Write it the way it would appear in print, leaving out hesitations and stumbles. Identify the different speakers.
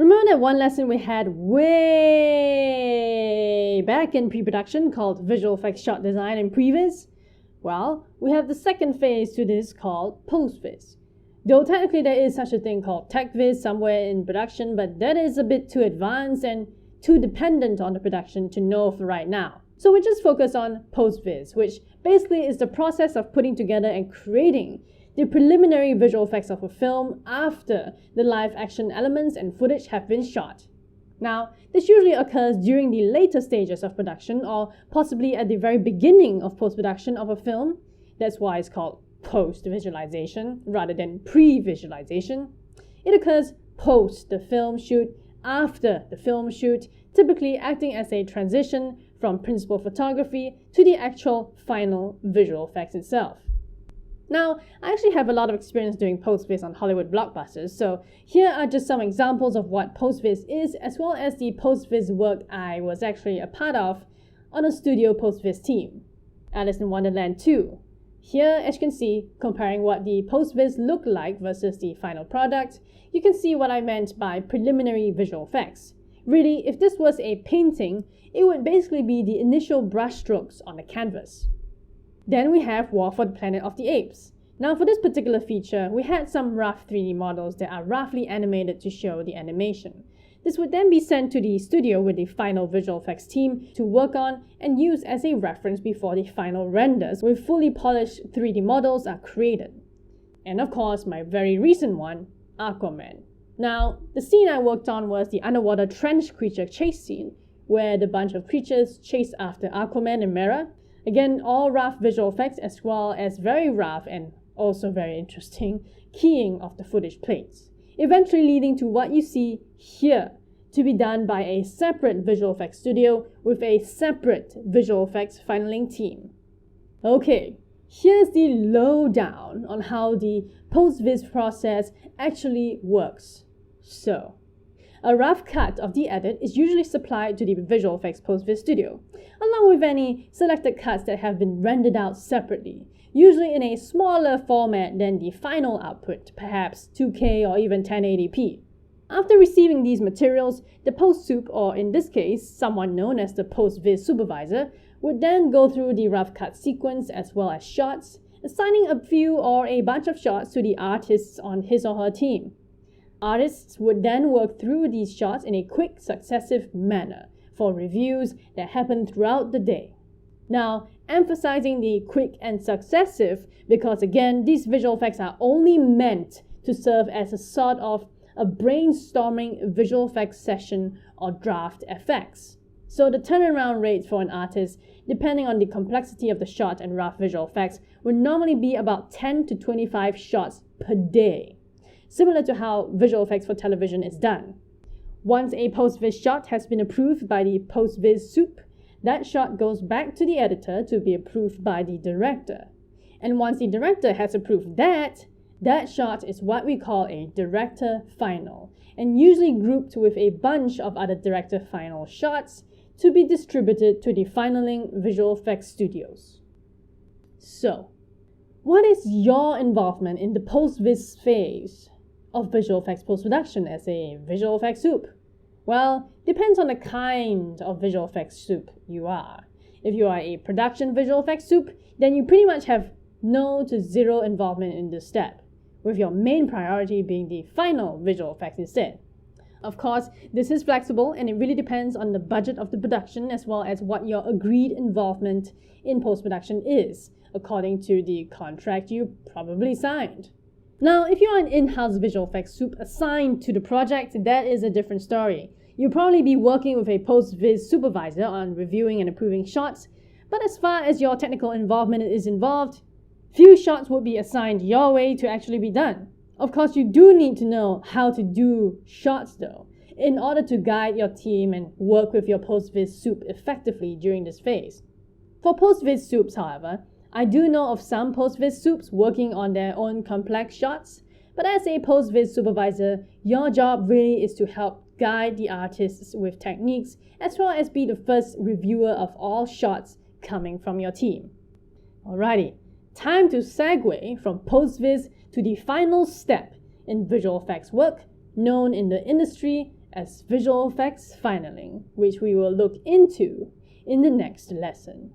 Speaker 1: Remember that one lesson we had way back in pre-production called Visual Effects Shot Design and Previs? Well, we have the second phase to this called Postvis. Though technically there is such a thing called TechVis somewhere in production, but that is a bit too advanced and too dependent on the production to know for right now. So we just focus on Postvis, which basically is the process of putting together and creating the preliminary visual effects of a film after the live action elements and footage have been shot. Now, this usually occurs during the later stages of production or possibly at the very beginning of post-production of a film. That's why it's called post-visualization rather than pre-visualization. It occurs post the film shoot, after the film shoot, typically acting as a transition from principal photography to the actual final visual effects itself. Now, I actually have a lot of experience doing Postvis on Hollywood blockbusters, so here are just some examples of what Postvis is, as well as the Postvis work I was actually a part of on a studio Postvis team. Alice in Wonderland 2. Here, as you can see, comparing what the Postvis looked like versus the final product, you can see what I meant by preliminary visual effects. Really, if this was a painting, it would basically be the initial brushstrokes on the canvas. Then we have War for the Planet of the Apes. Now for this particular feature, we had some rough 3D models that are roughly animated to show the animation. This would then be sent to the studio with the final visual effects team to work on and use as a reference before the final renders with fully polished 3D models are created. And of course, my very recent one, Aquaman. Now, the scene I worked on was the underwater trench creature chase scene, where the bunch of creatures chase after Aquaman and Mera. Again, all rough visual effects as well as very rough and also very interesting keying of the footage plates, eventually leading to what you see here, to be done by a separate visual effects studio with a separate visual effects finaling team. Okay, here's the lowdown on how the post-vis process actually works. So, a rough cut of the edit is usually supplied to the visual effects post-vis studio, along with any selected cuts that have been rendered out separately, usually in a smaller format than the final output, perhaps 2K or even 1080p. After receiving these materials, the post-sup, or in this case, someone known as the post-vis supervisor, would then go through the rough cut sequence as well as shots, assigning a few or a bunch of shots to the artists on his or her team. Artists would then work through these shots in a quick, successive manner for reviews that happen throughout the day. Now, emphasizing the quick and successive because again, these visual effects are only meant to serve as a sort of a brainstorming visual effects session or draft effects. So the turnaround rates for an artist, depending on the complexity of the shot and rough visual effects, would normally be about 10 to 25 shots per day, similar to how visual effects for television is done. Once a post-vis shot has been approved by the post-vis sup, that shot goes back to the editor to be approved by the director. And once the director has approved that shot is what we call a director final, and usually grouped with a bunch of other director final shots to be distributed to the finaling visual effects studios. So, what is your involvement in the post-vis phase of visual effects post-production as a visual effects sup? Well, depends on the kind of visual effects sup you are. If you are a production visual effects sup, then you pretty much have no to zero involvement in this step, with your main priority being the final visual effects instead. Of course, this is flexible and it really depends on the budget of the production as well as what your agreed involvement in post-production is, according to the contract you probably signed. Now, if you are an in-house visual effects sup assigned to the project, that is a different story. You'll probably be working with a post-vis supervisor on reviewing and approving shots, but as far as your technical involvement is involved, few shots would be assigned your way to actually be done. Of course, you do need to know how to do shots though, in order to guide your team and work with your post-vis sup effectively during this phase. For post-vis sups, however, I do know of some post-vis sups working on their own complex shots, but as a post-vis supervisor, your job really is to help guide the artists with techniques as well as be the first reviewer of all shots coming from your team. Alrighty, time to segue from post-vis to the final step in visual effects work, known in the industry as visual effects filing, which we will look into in the next lesson.